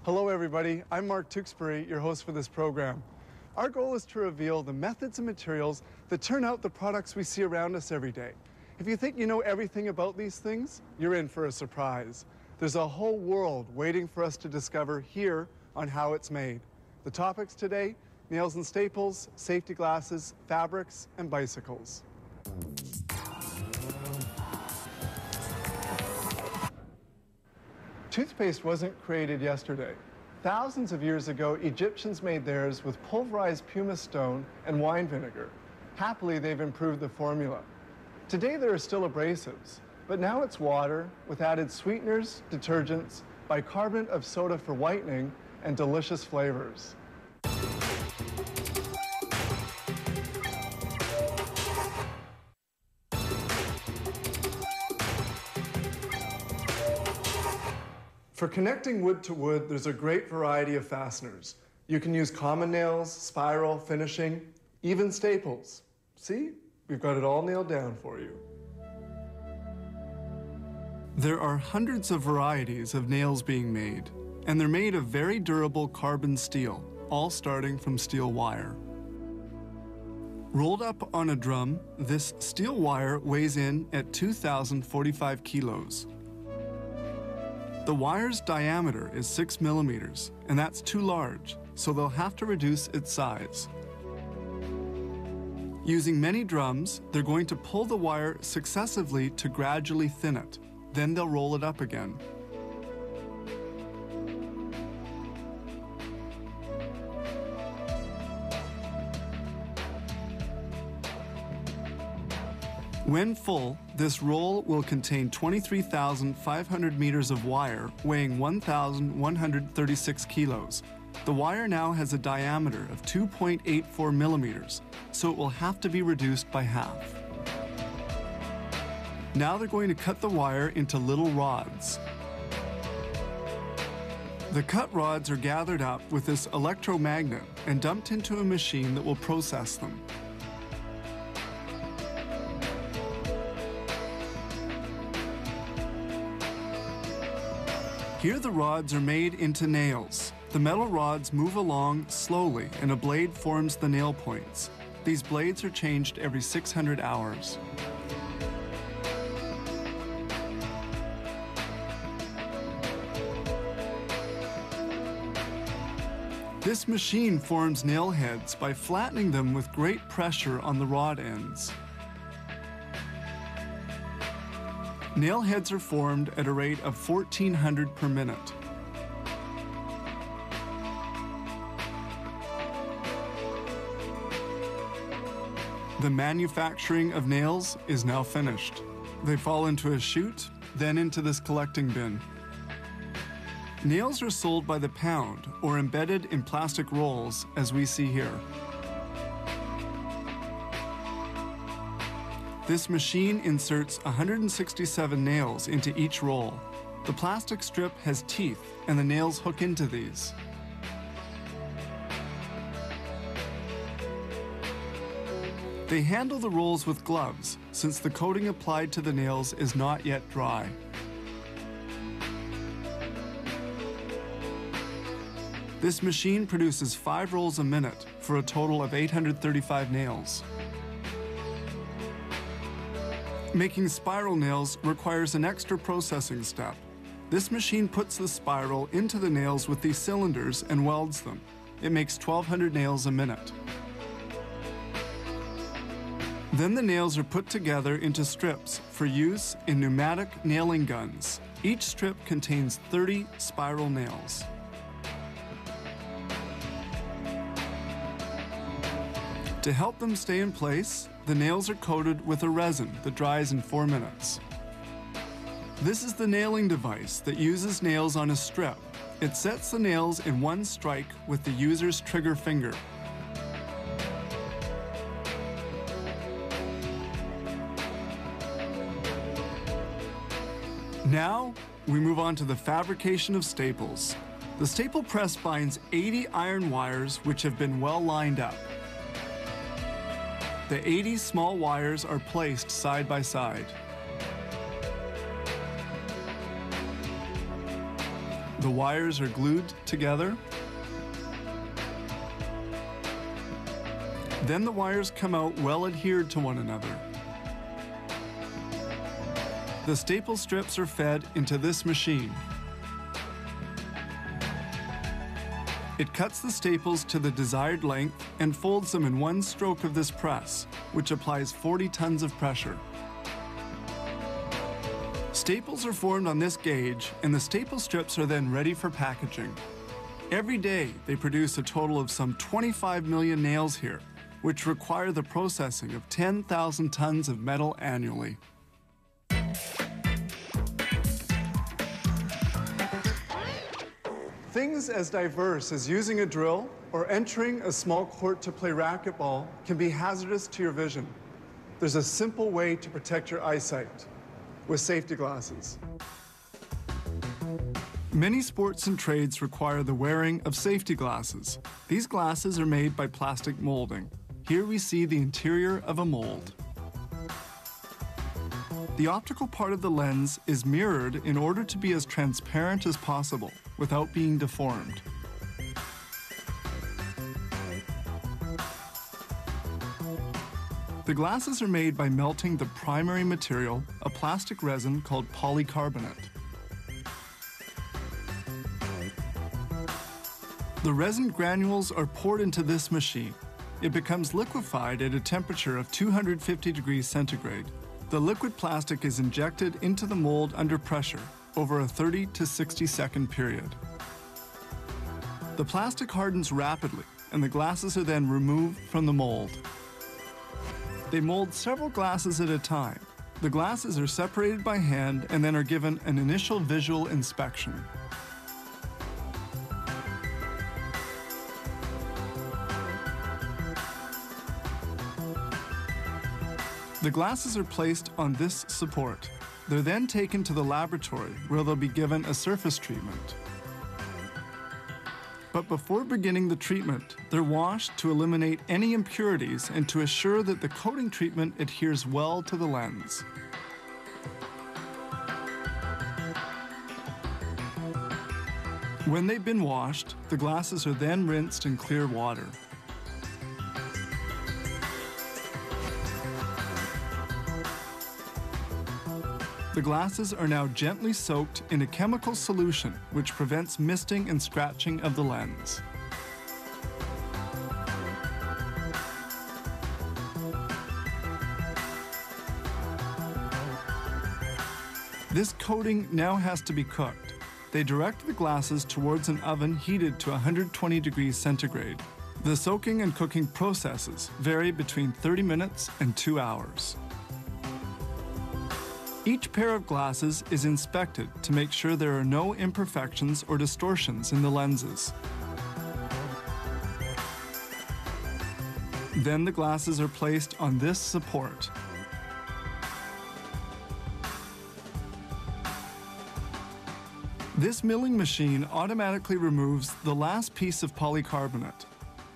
Hello everybody, I'm Mark Tewksbury, your host for this program. Our goal is to reveal the methods and materials that turn out the products we see around us every day. If you think you know everything about these things, you're in for a surprise. There's a whole world waiting for us to discover here on How It's Made. The topics today: nails and staples, safety glasses, fabrics, and bicycles. Toothpaste wasn't created yesterday. Thousands of years ago, Egyptians made theirs with pulverized pumice stone and wine vinegar. Happily, they've improved the formula. Today, there are still abrasives, but now it's water with added sweeteners, detergents, bicarbonate of soda for whitening, and delicious flavors. For connecting wood to wood, there's a great variety of fasteners. You can use common nails, spiral, finishing, even staples. See? We've got it all nailed down for you. There are hundreds of varieties of nails being made, and they're made of very durable carbon steel, all starting from steel wire. Rolled up on a drum, this steel wire weighs in at 2,045 kilos. The wire's diameter is 6 millimeters, and that's too large, so they'll have to reduce its size. Using many drums, they're going to pull the wire successively to gradually thin it. Then they'll roll it up again. When full, this roll will contain 23,500 meters of wire weighing 1,136 kilos. The wire now has a diameter of 2.84 millimeters, so it will have to be reduced by half. Now they're going to cut the wire into little rods. The cut rods are gathered up with this electromagnet and dumped into a machine that will process them. Here the rods are made into nails. The metal rods move along slowly and a blade forms the nail points. These blades are changed every 600 hours. This machine forms nail heads by flattening them with great pressure on the rod ends. Nail heads are formed at a rate of 1,400 per minute. The manufacturing of nails is now finished. They fall into a chute, then into this collecting bin. Nails are sold by the pound or embedded in plastic rolls, as we see here. This machine inserts 167 nails into each roll. The plastic strip has teeth, and the nails hook into these. They handle the rolls with gloves, since the coating applied to the nails is not yet dry. This machine produces 5 rolls a minute for a total of 835 nails. Making spiral nails requires an extra processing step. This machine puts the spiral into the nails with these cylinders and welds them. It makes 1,200 nails a minute. Then the nails are put together into strips for use in pneumatic nailing guns. Each strip contains 30 spiral nails. To help them stay in place, the nails are coated with a resin that dries in 4 minutes. This is the nailing device that uses nails on a strip. It sets the nails in one strike with the user's trigger finger. Now, we move on to the fabrication of staples. The staple press binds 80 iron wires which have been well lined up. The 80 small wires are placed side by side. The wires are glued together. Then the wires come out well adhered to one another. The staple strips are fed into this machine. It cuts the staples to the desired length and folds them in one stroke of this press, which applies 40 tons of pressure. Staples are formed on this gauge, and the staple strips are then ready for packaging. Every day, they produce a total of some 25 million nails here, which require the processing of 10,000 tons of metal annually. Things as diverse as using a drill or entering a small court to play racquetball can be hazardous to your vision. There's a simple way to protect your eyesight: with safety glasses. Many sports and trades require the wearing of safety glasses. These glasses are made by plastic molding. Here we see the interior of a mold. The optical part of the lens is mirrored in order to be as transparent as possible without being deformed. The glasses are made by melting the primary material, a plastic resin called polycarbonate. The resin granules are poured into this machine. It becomes liquefied at a temperature of 250 degrees centigrade. The liquid plastic is injected into the mold under pressure over a 30 to 60 second period. The plastic hardens rapidly, and the glasses are then removed from the mold. They mold several glasses at a time. The glasses are separated by hand and then are given an initial visual inspection. The glasses are placed on this support. They're then taken to the laboratory where they'll be given a surface treatment. But before beginning the treatment, they're washed to eliminate any impurities and to assure that the coating treatment adheres well to the lens. When they've been washed, the glasses are then rinsed in clear water. The glasses are now gently soaked in a chemical solution which prevents misting and scratching of the lens. This coating now has to be cooked. They direct the glasses towards an oven heated to 120 degrees centigrade. The soaking and cooking processes vary between 30 minutes and 2 hours. Each pair of glasses is inspected to make sure there are no imperfections or distortions in the lenses. Then the glasses are placed on this support. This milling machine automatically removes the last piece of polycarbonate.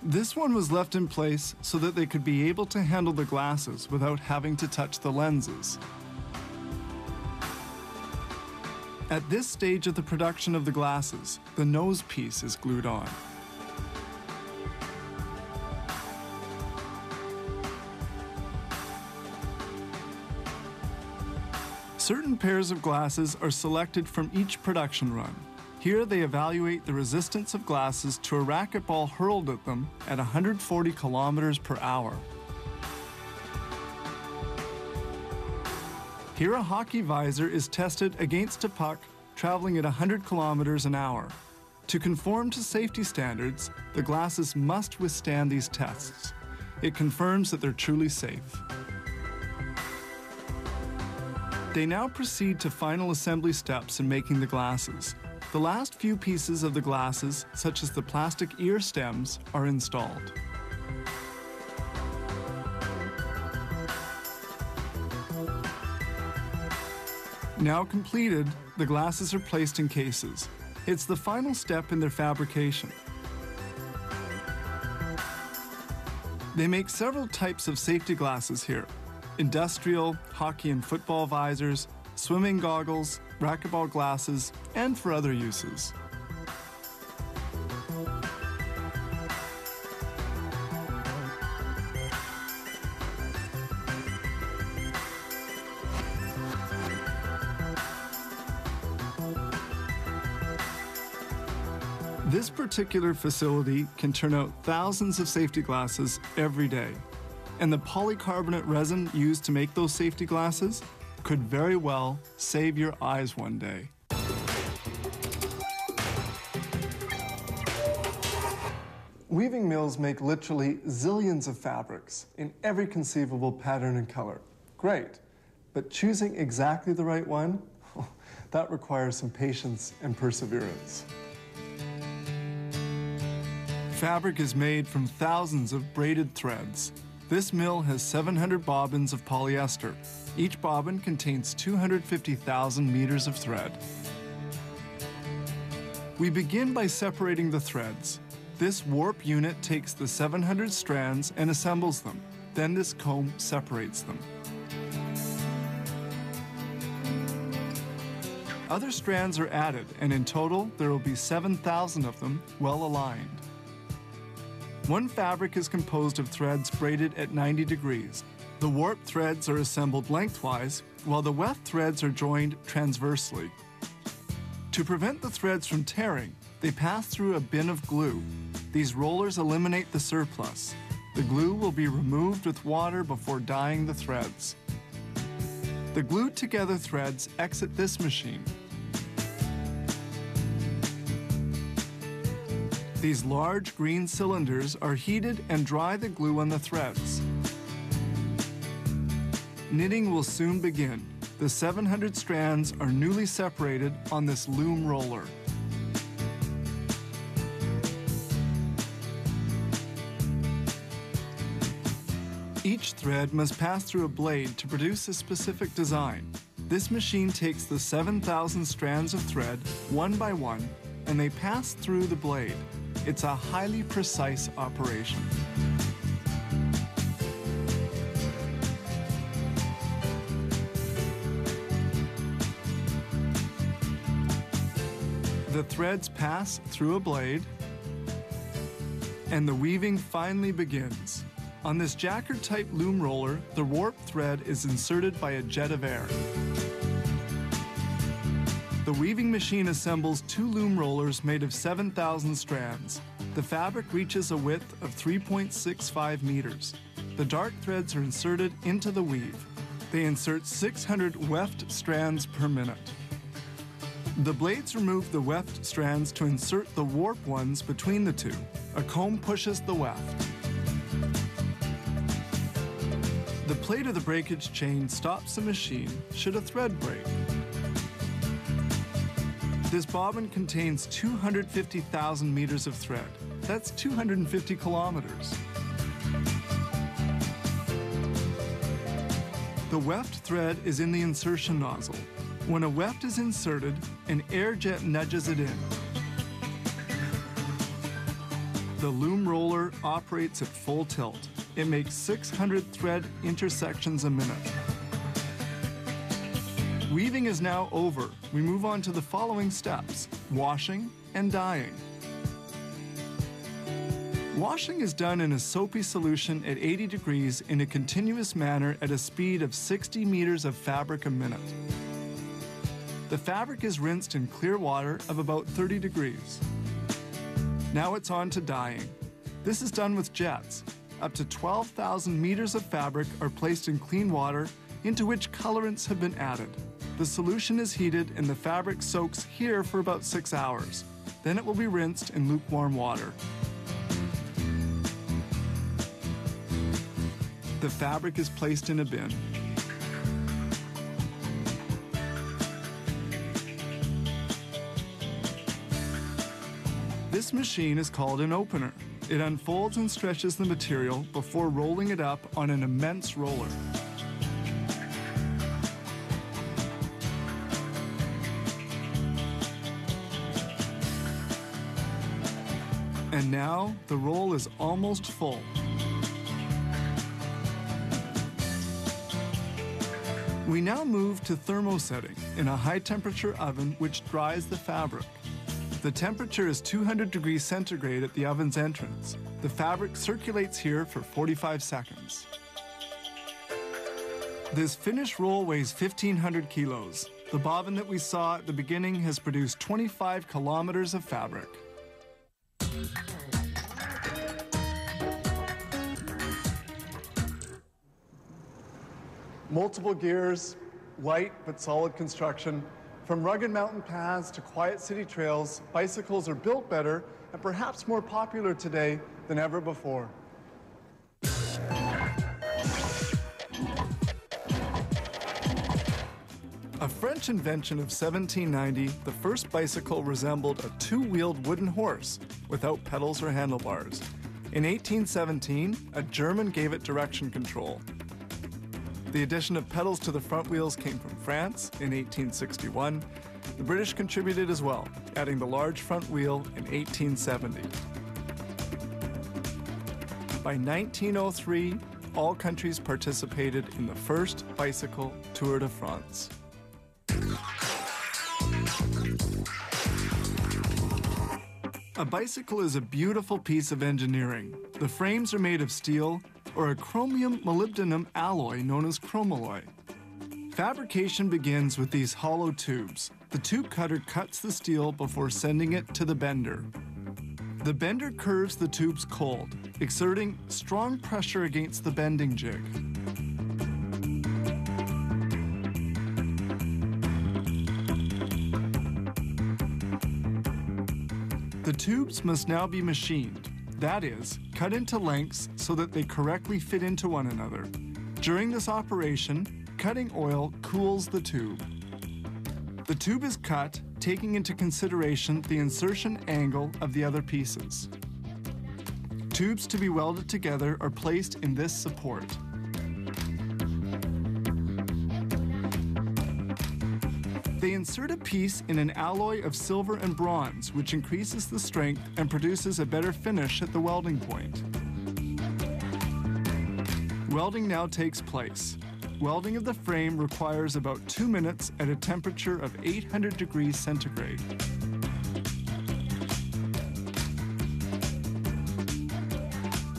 This one was left in place so that they could be able to handle the glasses without having to touch the lenses. At this stage of the production of the glasses, the nose piece is glued on. Certain pairs of glasses are selected from each production run. Here they evaluate the resistance of glasses to a racquetball hurled at them at 140 kilometers per hour. Here a hockey visor is tested against a puck traveling at 100 kilometers an hour. To conform to safety standards, the glasses must withstand these tests. It confirms that they're truly safe. They now proceed to final assembly steps in making the glasses. The last few pieces of the glasses, such as the plastic ear stems, are installed. Now completed, the glasses are placed in cases. It's the final step in their fabrication. They make several types of safety glasses here: industrial, hockey and football visors, swimming goggles, racquetball glasses, and for other uses. This particular facility can turn out thousands of safety glasses every day. And the polycarbonate resin used to make those safety glasses could very well save your eyes one day. Weaving mills make literally zillions of fabrics in every conceivable pattern and color. Great, but choosing exactly the right one, that requires some patience and perseverance. Fabric is made from thousands of braided threads. This mill has 700 bobbins of polyester. Each bobbin contains 250,000 meters of thread. We begin by separating the threads. This warp unit takes the 700 strands and assembles them. Then this comb separates them. Other strands are added, and in total, there will be 7,000 of them well aligned. One fabric is composed of threads braided at 90 degrees. The warp threads are assembled lengthwise, while the weft threads are joined transversely. To prevent the threads from tearing, they pass through a bin of glue. These rollers eliminate the surplus. The glue will be removed with water before dyeing the threads. The glued together threads exit this machine. These large green cylinders are heated and dry the glue on the threads. Knitting will soon begin. The 700 strands are newly separated on this loom roller. Each thread must pass through a blade to produce a specific design. This machine takes the 7,000 strands of thread one by one, and they pass through the blade. It's a highly precise operation. The threads pass through a blade, and the weaving finally begins. On this Jacquard-type loom roller, the warp thread is inserted by a jet of air. The weaving machine assembles 2 loom rollers made of 7,000 strands. The fabric reaches a width of 3.65 meters. The dark threads are inserted into the weave. They insert 600 weft strands per minute. The blades remove the weft strands to insert the warp ones between the two. A comb pushes the weft. The plate of the breakage chain stops the machine should a thread break. This bobbin contains 250,000 meters of thread. That's 250 kilometers. The weft thread is in the insertion nozzle. When a weft is inserted, an air jet nudges it in. The loom roller operates at full tilt. It makes 600 thread intersections a minute. Weaving is now over. We move on to the following steps: washing and dyeing. Washing is done in a soapy solution at 80 degrees in a continuous manner at a speed of 60 meters of fabric a minute. The fabric is rinsed in clear water of about 30 degrees. Now it's on to dyeing. This is done with jets. Up to 12,000 meters of fabric are placed in clean water into which colorants have been added. The solution is heated and the fabric soaks here for about 6 hours. Then it will be rinsed in lukewarm water. The fabric is placed in a bin. This machine is called an opener. It unfolds and stretches the material before rolling it up on an immense roller. And now the roll is almost full. We now move to thermosetting in a high-temperature oven which dries the fabric. The temperature is 200 degrees centigrade at the oven's entrance. The fabric circulates here for 45 seconds. This finished roll weighs 1,500 kilos. The bobbin that we saw at the beginning has produced 25 kilometers of fabric. Multiple gears, light but solid construction. From rugged mountain paths to quiet city trails, bicycles are built better and perhaps more popular today than ever before. A French invention of 1790, the first bicycle resembled a two-wheeled wooden horse without pedals or handlebars. In 1817, a German gave it direction control. The addition of pedals to the front wheels came from France in 1861. The British contributed as well, adding the large front wheel in 1870. By 1903, all countries participated in the first bicycle Tour de France. A bicycle is a beautiful piece of engineering. The frames are made of steel or a chromium molybdenum alloy known as chromalloy. Fabrication begins with these hollow tubes. The tube cutter cuts the steel before sending it to the bender. The bender curves the tubes cold, exerting strong pressure against the bending jig. The tubes must now be machined, that is, cut into lengths so that they correctly fit into one another. During this operation, cutting oil cools the tube. The tube is cut, taking into consideration the insertion angle of the other pieces. Tubes to be welded together are placed in this support. They insert a piece in an alloy of silver and bronze, which increases the strength and produces a better finish at the welding point. Welding now takes place. Welding of the frame requires about 2 minutes at a temperature of 800 degrees centigrade.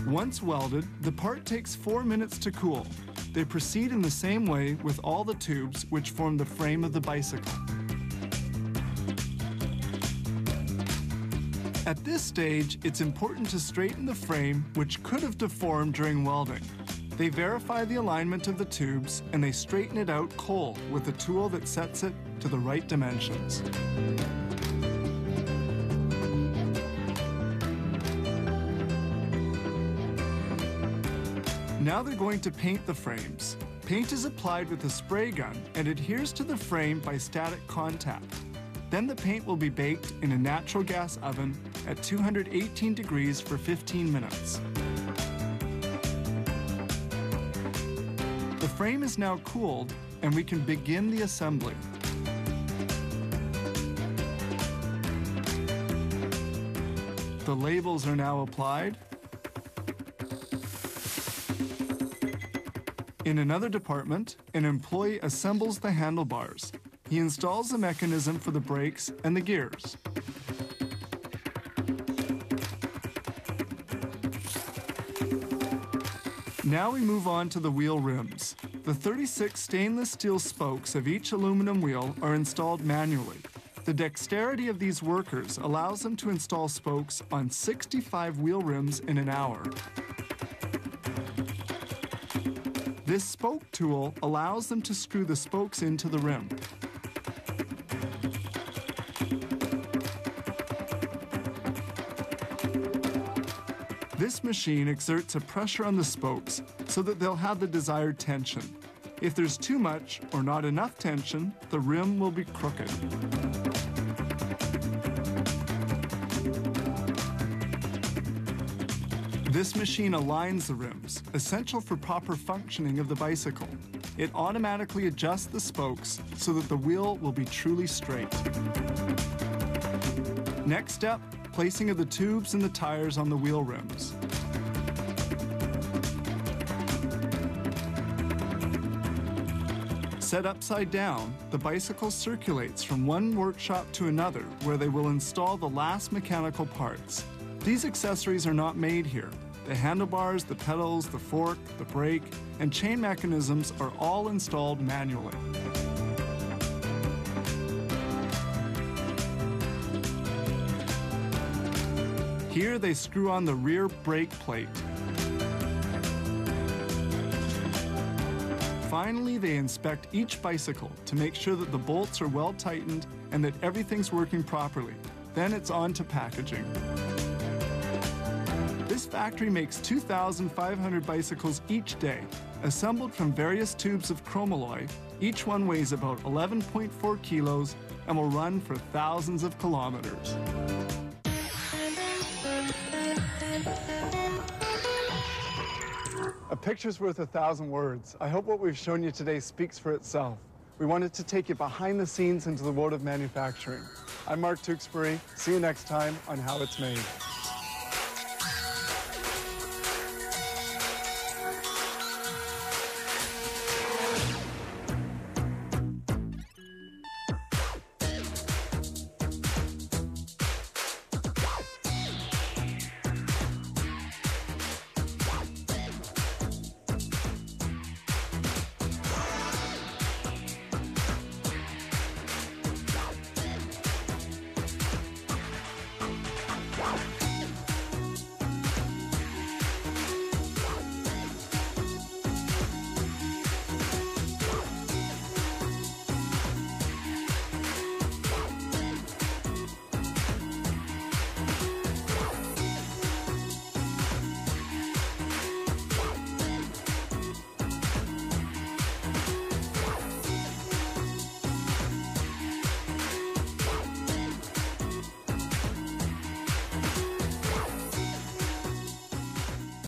Once welded, the part takes 4 minutes to cool. They proceed in the same way with all the tubes which form the frame of the bicycle. At this stage, it's important to straighten the frame, which could have deformed during welding. They verify the alignment of the tubes and they straighten it out cold with a tool that sets it to the right dimensions. Now they're going to paint the frames. Paint is applied with a spray gun and adheres to the frame by static contact. Then the paint will be baked in a natural gas oven at 218 degrees for 15 minutes. The frame is now cooled and we can begin the assembly. The labels are now applied. In another department, an employee assembles the handlebars. He installs the mechanism for the brakes and the gears. Now we move on to the wheel rims. The 36 stainless steel spokes of each aluminum wheel are installed manually. The dexterity of these workers allows them to install spokes on 65 wheel rims in an hour. This spoke tool allows them to screw the spokes into the rim. This machine exerts a pressure on the spokes so that they'll have the desired tension. If there's too much or not enough tension, the rim will be crooked. This machine aligns the rims, essential for proper functioning of the bicycle. It automatically adjusts the spokes so that the wheel will be truly straight. Next step, placing of the tubes and the tires on the wheel rims. Set upside down, the bicycle circulates from one workshop to another where they will install the last mechanical parts. These accessories are not made here. The handlebars, the pedals, the fork, the brake, and chain mechanisms are all installed manually. Here they screw on the rear brake plate. Finally, they inspect each bicycle to make sure that the bolts are well tightened and that everything's working properly. Then it's on to packaging. This factory makes 2,500 bicycles each day, assembled from various tubes of chromalloy. Each one weighs about 11.4 kilos and will run for thousands of kilometers. A picture's worth 1,000 words. I hope what we've shown you today speaks for itself. We wanted to take you behind the scenes into the world of manufacturing. I'm Mark Tewksbury. See you next time on How It's Made.